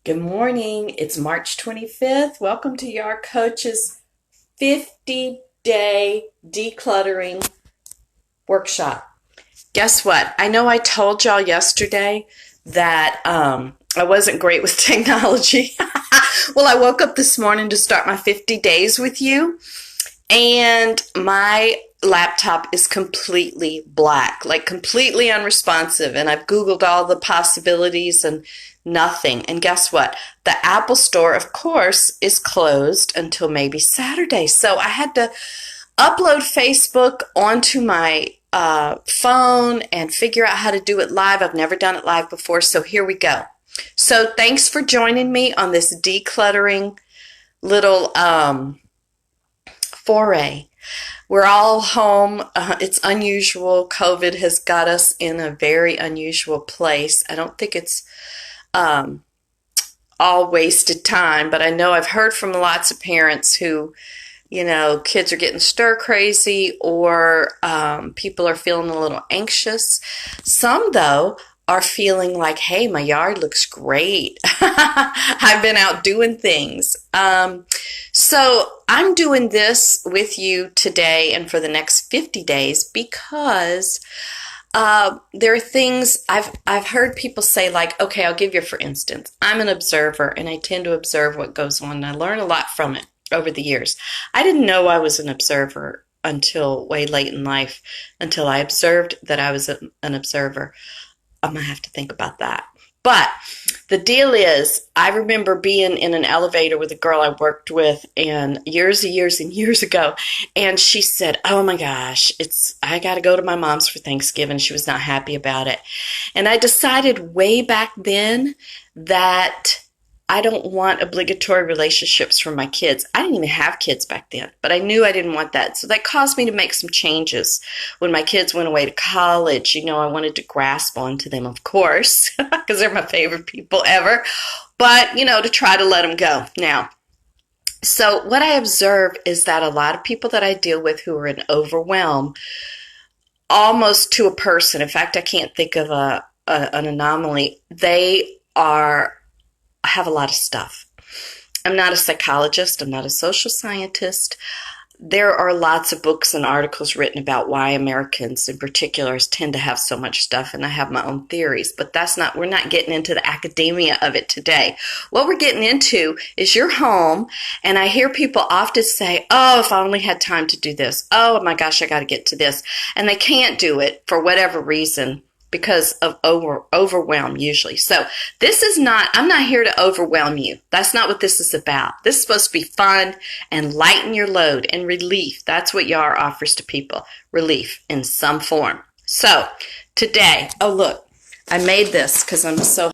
Good morning. It's March 25th. Welcome to YAR Coach's 50-day decluttering workshop. Guess what? I know I told y'all yesterday that I wasn't great with technology. Well, I woke up this morning to start my 50 days with you, and my laptop is completely black, like completely unresponsive. And I've Googled all the possibilities and nothing. And guess what? The Apple Store, of course, is closed until maybe Saturday. So I had to upload Facebook onto my phone and figure out how to do it live. I've never done it live before, so here we go. So thanks for joining me on this decluttering little foray. We're all home. It's unusual. COVID has got us in a very unusual place. I don't think it's all wasted time, but I know I've heard from lots of parents who, kids are getting stir crazy or people are feeling a little anxious. Some, though, are feeling like, hey, my yard looks great. I've been out doing things. So I'm doing this with you today and for the next 50 days because there are things I've heard people say, like, okay, I'll give you for instance. I'm an observer and I tend to observe what goes on, and I learn a lot from it over the years. I didn't know I was an observer until way late in life, until I observed that I was an observer. I'm going to have to think about that. But the deal is, I remember being in an elevator with a girl I worked with and years and years ago, and she said, oh my gosh, I got to go to my mom's for Thanksgiving. She was not happy about it. And I decided way back then that I don't want obligatory relationships for my kids. I didn't even have kids back then, but I knew I didn't want that. So that caused me to make some changes. When my kids went away to college, I wanted to grasp onto them, of course, because they're my favorite people ever, but, to try to let them go. Now, so what I observe is that a lot of people that I deal with who are in overwhelm, almost to a person, in fact, I can't think of an anomaly, they have a lot of stuff. I'm not a psychologist. I'm not a social scientist. There are lots of books and articles written about why Americans in particular tend to have so much stuff, and I have my own theories, but we're not getting into the academia of it today. What we're getting into is your home, and I hear people often say, oh, if I only had time to do this. Oh my gosh, I got to get to this. And they can't do it for whatever reason, because of overwhelm usually. So I'm not here to overwhelm you. That's not what this is about. This is supposed to be fun and lighten your load and relief. That's what YAR offers to people, relief in some form. So today, oh look, I made this because I'm so